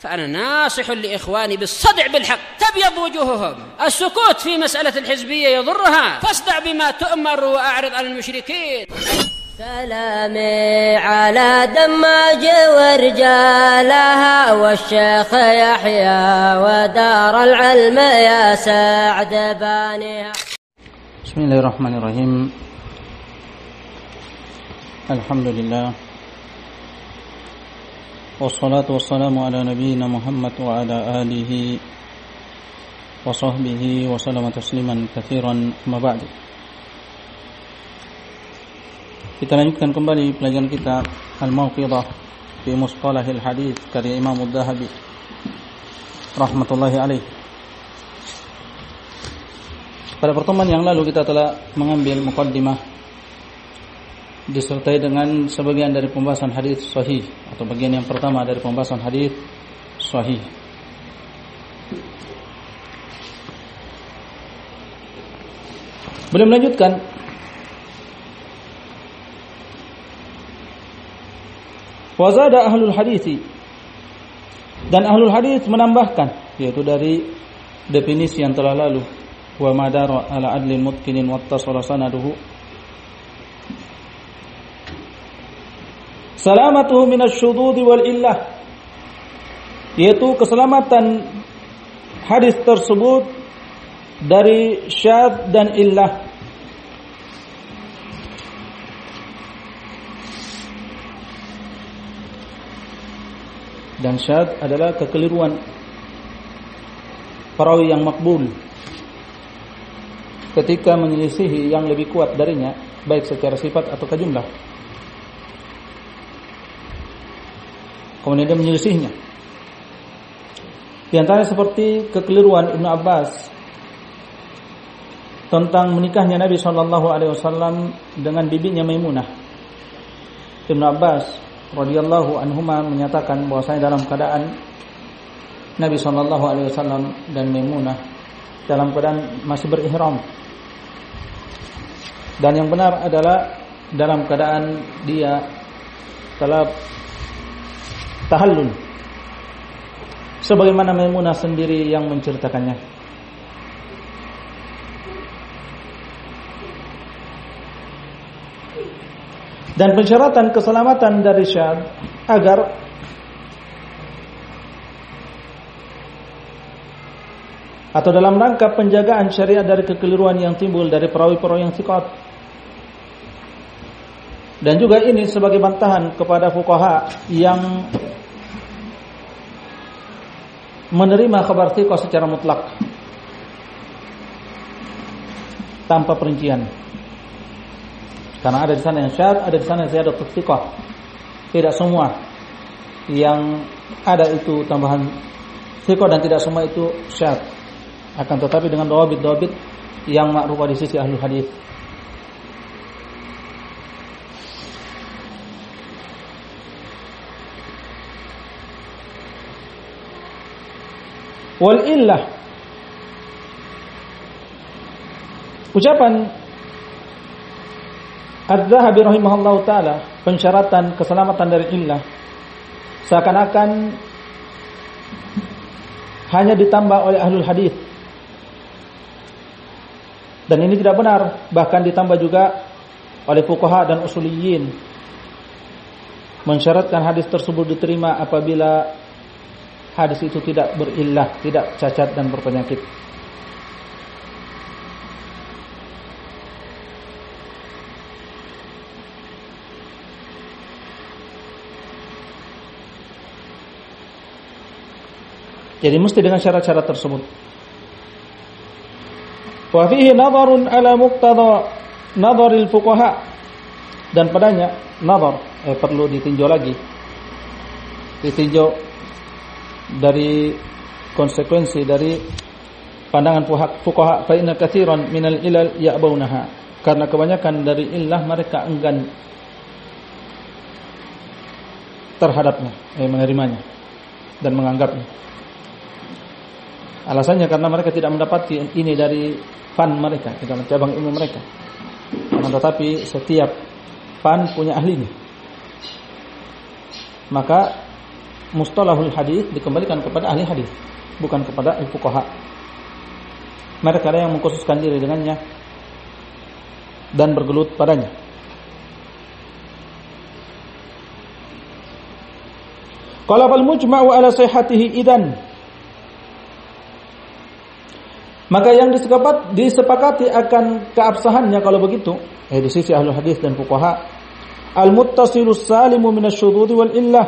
فأنا ناصح لإخواني بالصدع بالحق تبيض وجوههم. السكوت في مسألة الحزبية يضرها، فاصدع بما تؤمر وأعرض عن المشركين. سلامي على دماج ورجالها والشيخ يحيى ودار العلم يا سعد بانيها. بسم الله الرحمن الرحيم. الحمد لله والصلاة والسلام على نبينا محمد وعلى آله وصحبه وسلم تسليما كثيرا. أما بعد. Kita lanjutkan kembali pelajaran kita Al-Mawqidah fi Mustalahil Hadits karya Imam Adz-Dzahabi rahmatullahi alaih. Pada pertemuan yang lalu kita telah mengambil muqaddimah disertai dengan sebagian dari pembahasan hadis sahih atau bagian yang pertama dari pembahasan hadis sahih. Beliau melanjutkan wa zada ahlul hadits, dan ahlul hadits menambahkan, yaitu dari definisi yang telah lalu, wa madara ala adlin mutqinin wattasala sanaduhu salamatuhu minasyudud wal illah, yaitu keselamatan hadis tersebut dari syadz dan illah. Dan syadz adalah kekeliruan perawi yang makbul ketika menyelisihi yang lebih kuat darinya, baik secara sifat atau jumlah. Kemudian dia menyelisihinya. Di antara seperti kekeliruan Ibnu Abbas tentang menikahnya Nabi SAW dengan bibinya Maimunah. Ibnu Abbas radhiyallahu anhuma menyatakan bahwasanya dalam keadaan Nabi SAW dan Maimunah dalam keadaan masih berihram, dan yang benar adalah dalam keadaan dia telah tahallul, sebagaimana Maimunah sendiri yang menceritakannya. Dan persyaratan keselamatan dari syadz agar atau dalam rangka penjagaan syariat dari kekeliruan yang timbul dari perawi-perawi yang thiqat. Dan juga ini sebagai bantahan kepada fuqaha yang menerima kabar thiqah secara mutlak tanpa perincian. Karena ada di sana yang syadz, ada di sana yang ziyadah thiqah. Tidak semua yang ada itu tambahan thiqah dan tidak semua itu syadz. Akan tetapi dengan dhawabit yang ma'rufah di sisi ahli hadis. Wal illah, ucapan Adz-Dzahabi rahimahullahu ta'ala, pensyaratan keselamatan dari illah seakan-akan hanya ditambah oleh ahlul hadis, dan ini tidak benar. Bahkan ditambah juga oleh fuqaha dan usuliyin, mensyaratkan hadis tersebut diterima apabila hadis itu tidak berillah, tidak cacat dan berpenyakit. Jadi mesti dengan syarat-syarat tersebut. Wa fihi nadharun ala muqtada nadharil fuqaha, dan padanya nadhar perlu ditinjau lagi. Ditinjau dari konsekuensi dari pandangan fuqaha, fa inna katsiran minal ilal ya'baunaha, karena kebanyakan dari illah mereka enggan terhadapnya, menerimanya dan menganggapnya. Alasannya karena mereka tidak mendapati ini dari fan mereka, dalam cabang ilmu mereka. Tetapi setiap fan punya ahlinya. Maka mustalahul hadis dikembalikan kepada ahli hadis, bukan kepada al-fuqaha. Mereka yang mengkhususkan diri dengannya dan bergelut padanya. Qala fal mujma'u ala sihhatihi idan, maka yang disepakati akan keabsahannya kalau begitu, di sisi ahli hadis dan fuqaha, al-muttasilus salimu minasyududz wal illah,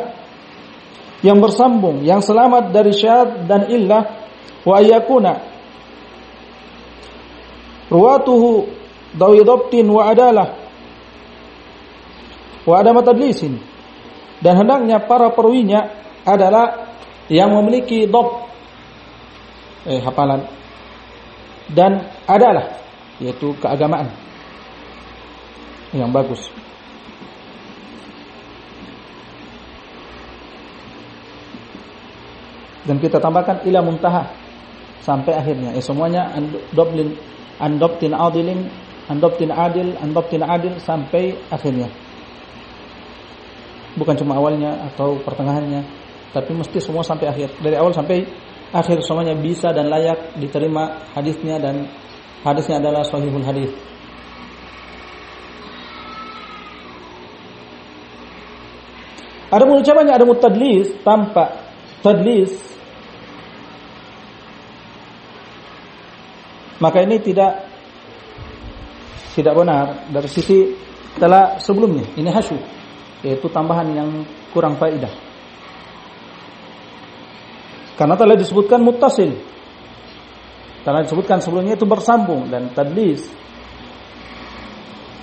yang bersambung, yang selamat dari syadz dan illah, wa ayyakuna ruwatuhu dawi dhabtin wa adalah wa adama tadlisin, dan hendaknya para perawinya adalah yang memiliki dhabt, hafalan, dan adalah, yaitu keagamaan yang bagus. Dan kita tambahkan ila muntaha, sampai akhirnya. Semuanya andobtin adilin, andobtin adil sampai akhirnya. Bukan cuma awalnya atau pertengahannya, tapi mesti semua sampai akhir. Dari awal sampai akhir semuanya bisa dan layak diterima hadisnya, dan hadisnya adalah sahihul hadis. Ada ucapannya, ada mutadlis tanpa tadlis, maka ini tidak benar dari sisi telah sebelumnya. Ini hasyu, yaitu tambahan yang kurang faedah. Karena telah disebutkan muttasil, telah disebutkan sebelumnya itu bersambung, dan tadlis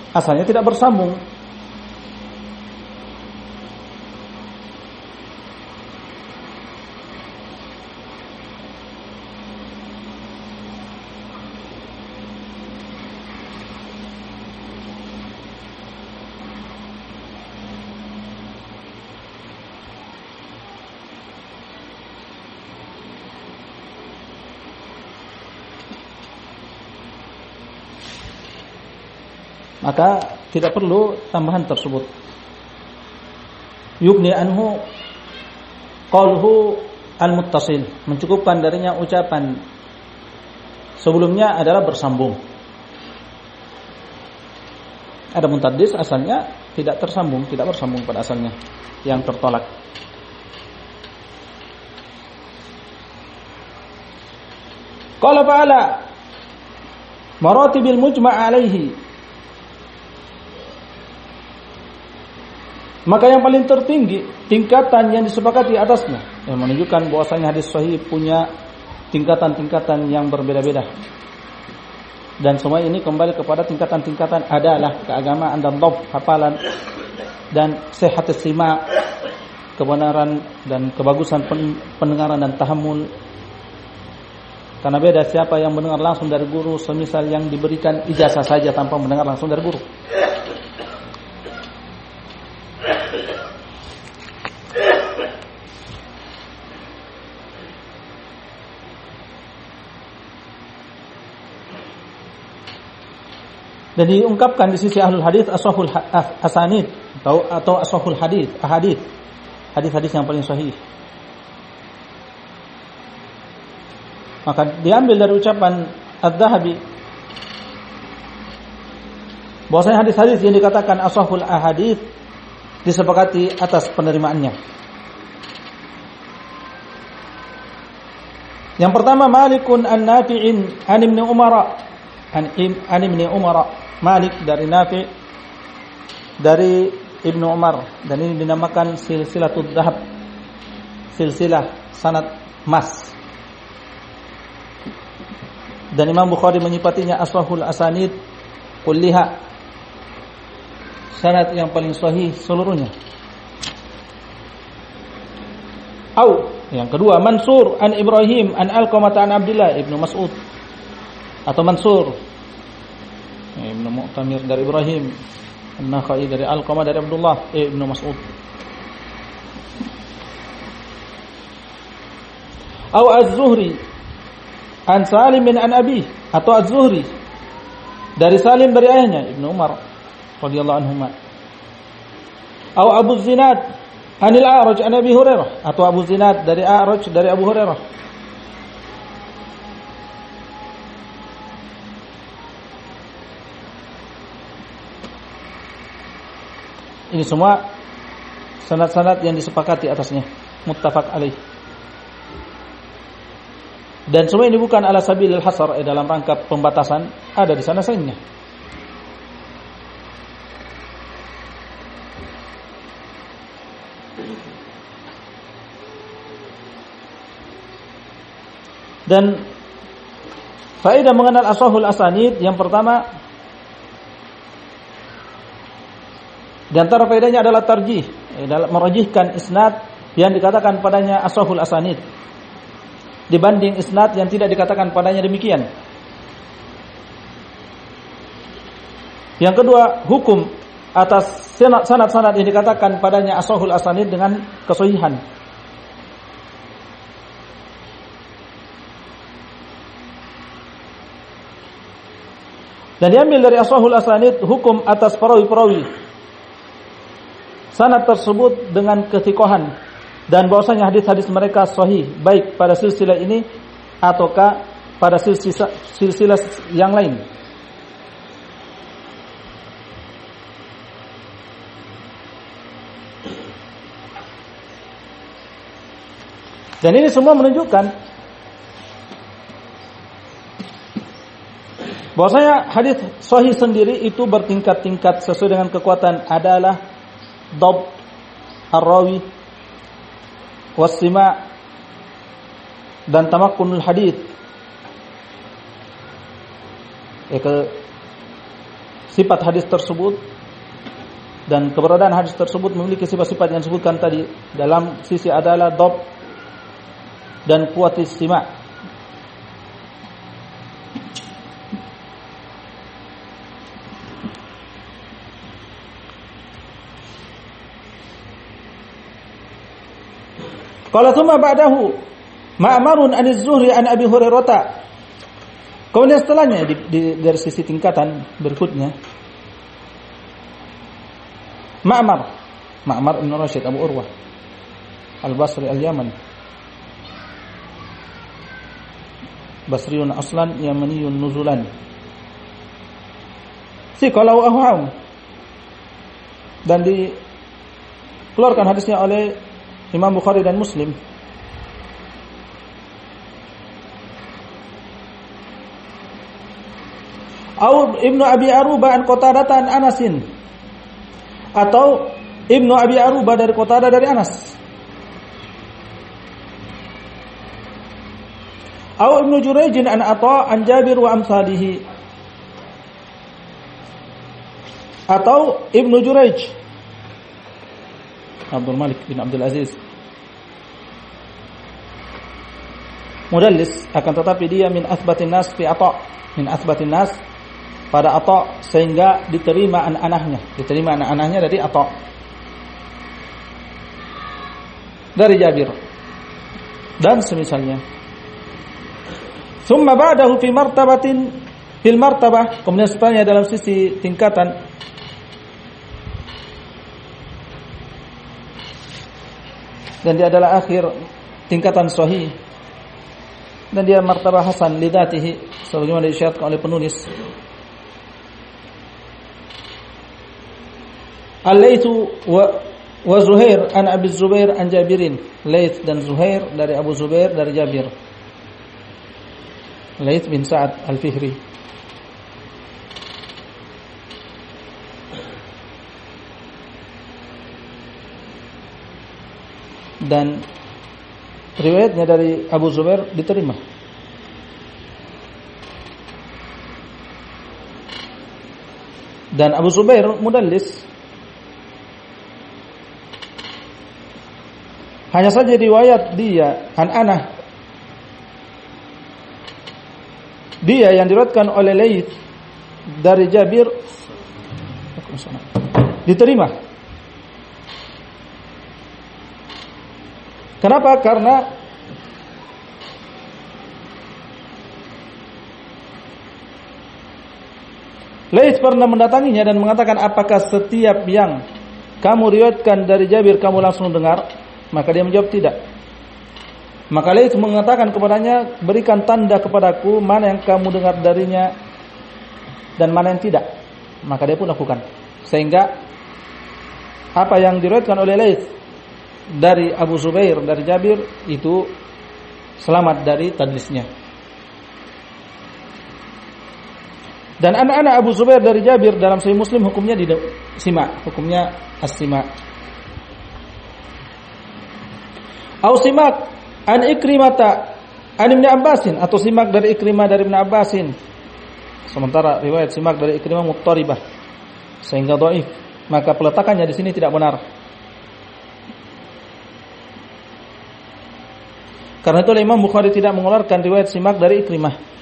asalnya tidak bersambung. Maka tidak perlu tambahan tersebut. Yugni anhu qauluhu al-muttasil, mencukupkan darinya ucapan sebelumnya adalah bersambung. Ada mutaddis asalnya tidak tersambung, tidak bersambung pada asalnya, yang tertolak. Qala fa'ala maratibil mujma' alaihi, maka yang paling tertinggi tingkatan yang disepakati atasnya, yang menunjukkan bahwasanya hadis sahih punya tingkatan-tingkatan yang berbeda-beda, dan semua ini kembali kepada tingkatan-tingkatan adalah keagamaan dan dhabt, hafalan, dan sehat sima, kebenaran dan kebagusan pendengaran dan tahammul. Karena beda siapa yang mendengar langsung dari guru, semisal yang diberikan ijazah saja tanpa mendengar langsung dari guru. Dan diungkapkan di sisi ahlul hadis ashahul asanid atau ashahul hadis, hadis-hadis yang paling sahih. Maka diambil dari ucapan Adz-Dzahabi bahwasanya hadis-hadis yang dikatakan ashahul ahadits disepakati atas penerimaannya. Yang pertama, Malikun an Nafi'in an Ibnu Umar, an Ibnu Umar, Malik dari Nafi' dari Ibnu Umar, dan ini dinamakan silsilatul dhahab, silsilah sanad emas. Dan Imam Bukhari menyifatinya ashahul asanid kulliha, sanad yang paling sahih seluruhnya. Au, yang kedua, Mansur an Ibrahim an Alqamah an Abdullah Ibnu Mas'ud, atau Mansur Ibnu Mu'tamir dari Ibrahim, An-Nakhai dari Alqamah dari Abdullah Ibnu Mas'ud. Au Az-Zuhri an Salim bin an Abi, atau Az-Zuhri dari Salim dari ayahnya Ibnu Umar radhiyallahu anhuma. Au Abu Zinad Anil A'raj an Abi Hurairah, atau Abu Zinad dari A'raj dari Abu Hurairah. Ini semua sanad-sanad yang disepakati atasnya, muttafaq alaih. Dan semua ini bukan ala sabilil hasar, dalam rangka pembatasan, ada di sana sainnya. Dan faedah mengenal ashahul asanid, yang pertama di antara faedahnya adalah tarjih, dalam merajihkan isnad yang dikatakan padanya ashahul asanid dibanding isnad yang tidak dikatakan padanya demikian. Yang kedua, hukum atas sanad-sanad yang dikatakan padanya ashahul asanid dengan kesahihan. Dan diambil dari ashahul asanid hukum atas perawi-perawi sanad tersebut dengan ketiqahan, dan bahwasanya hadis-hadis mereka sahih baik pada silsilah ini ataukah pada silsilah yang lain. Dan ini semua menunjukkan bahwasanya hadis sahih sendiri itu bertingkat-tingkat sesuai dengan kekuatan adalah dhab ar-rawi was-sima' dan tamakkunul hadits. Sifat hadis tersebut dan keberadaan hadis tersebut memiliki sifat-sifat yang disebutkan tadi dalam sisi adalah dhab dan kuwatis sima'. Qala thumma ba'dahu Ma'marun an az-Zuhri an Abi Hurairah. Kemudian setelahnya dari sisi tingkatan berikutnya Ma'mar ibn Rashid Abu Urwah Al-Basri Al-Yaman, Basriyun aslan Yamaniyun nuzulan, siqalau ahwam, dan dikeluarkan hadisnya oleh Imam Bukhari dan Muslim. Au Ibnu Abi Aruba an Qatadah an Anasin, atau Ibnu Abi Aruba dari Qatadah dari Anas. Au Ibnu Jurayj an Atha an Jabir wa amsalihi, atau Ibnu Jurayj Abdul Malik bin Abdul Aziz mudallis, akan tetapi dia min athbatin nas fi Atha, min athbatin nas pada Atha, sehingga diterima anak-anaknya dari Atha, dari Jabir dan semisalnya. Tsumma ba'dahu fi martabatin fil martabah, kemudian setelahnya dalam sisi tingkatan dan dia adalah akhir tingkatan sahih, dan dia martabah hasan lidzatihi sebagaimana disyaratkan oleh penulis. Al-Laitsu wa Zuhair an Abi Zubair an Jabirin, Laits dan Zuhair dari Abu Zubair dari Jabir. Laits bin Sa'ad Al-Fihri. Dan riwayatnya dari Abu Zubair diterima. Dan Abu Zubair mudallis. Hanya saja riwayat dia an-anah, dia yang diriwayatkan oleh Laits dari Jabir diterima. Kenapa? Karena Laits pernah mendatanginya dan mengatakan, apakah setiap yang kamu riwayatkan dari Jabir kamu langsung dengar? Maka dia menjawab tidak. Maka Laits mengatakan kepadanya, berikan tanda kepadaku mana yang kamu dengar darinya dan mana yang tidak. Maka dia pun lakukan. Sehingga apa yang diriwayatkan oleh Laits dari Abu Zubair dari Jabir itu selamat dari tadlisnya. Dan anak-anak Abu Zubair dari Jabir dalam Sahih Muslim hukumnya simak, hukumnya as-simak. Au simak an Ikrimata an Ibnu Abbasin, atau simak dari Ikrimah dari Ibnu Abbasin. Sementara riwayat simak dari Ikrimah muttaribah sehingga dhaif, maka peletakannya di sini tidak benar. Karena itu Imam Bukhari tidak mengeluarkan riwayat simak dari Ikrimah.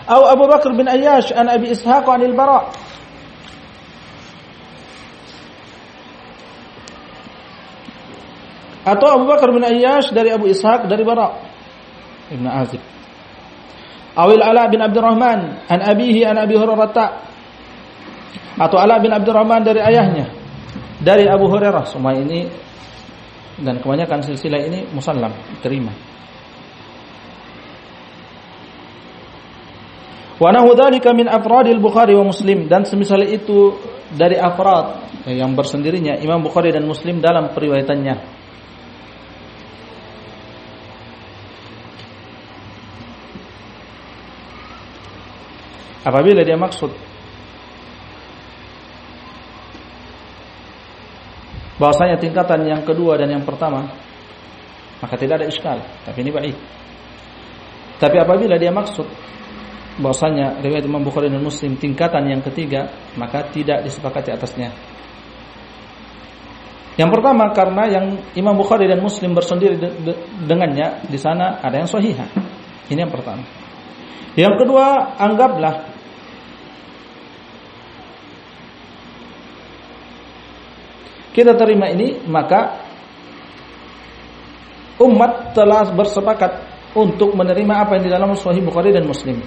Au Abu Bakar bin Ayyash an Abi Ishaq anil Bara. Atau Abu Bakar bin Ayyash dari Abu Ishaq dari Bara Ibn Azib. Awil Ala bin Abdurrahman an abihi an Abi Hurairah. Atau Ala bin Abdurrahman dari ayahnya dari Abu Hurairah. Semua ini dan kebanyakan silsilah ini musallam, terima. Wa nahu dzalika min afradil Bukhari wa Muslim, dan semisal itu dari afrad yang bersendirinya Imam Bukhari dan Muslim dalam periwayatannya. Apabila dia maksud bahwasanya tingkatan yang kedua dan yang pertama, maka tidak ada iskal, tapi ini baik. Tapi apabila dia maksud bahwasanya riwayat Imam Bukhari dan Muslim tingkatan yang ketiga, maka tidak disepakati atasnya. Yang pertama karena yang Imam Bukhari dan Muslim bersendiri dengannya, di sana ada yang sahihah. Ini yang pertama. Yang kedua, anggaplah kita terima ini, maka umat telah bersepakat untuk menerima apa yang di dalam Sahih Bukhari dan Muslim.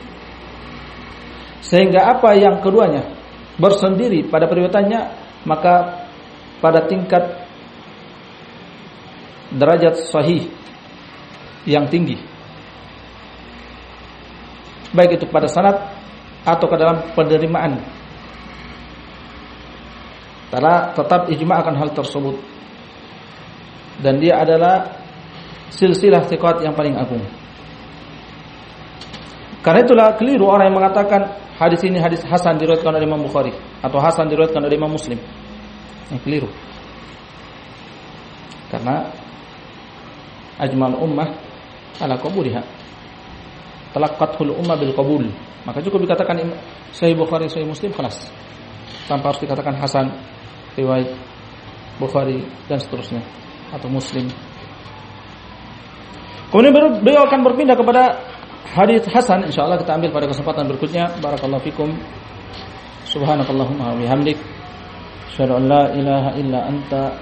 Sehingga apa yang keduanya bersendiri pada periwayatannya, maka pada tingkat derajat sahih yang tinggi, baik itu pada sanad atau ke dalam penerimaan, karena tetap ijma' akan hal tersebut. Dan dia adalah silsilah thiqat yang paling agung. Karena itulah keliru orang yang mengatakan hadis ini hadis hasan diriwayatkan oleh Imam Bukhari atau hasan diriwayatkan oleh Imam Muslim. Yang keliru. Karena ajmal ummah ala qabuliha. Talaqqatul ummah bil qabul. Maka cukup dikatakan Sahih Bukhari, Sahih Muslim, khalas. Tanpa harus dikatakan hasan riwayat Bukhari dan seterusnya atau Muslim. Kemudian beliau akan berpindah kepada hadis hasan, insyaallah kita ambil pada kesempatan berikutnya. Barakallahu fikum. Subhanakallahumma wa bihamdik, asyhadu an la ilaha illa anta,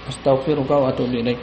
astaghfiruka wa atubu ilaik.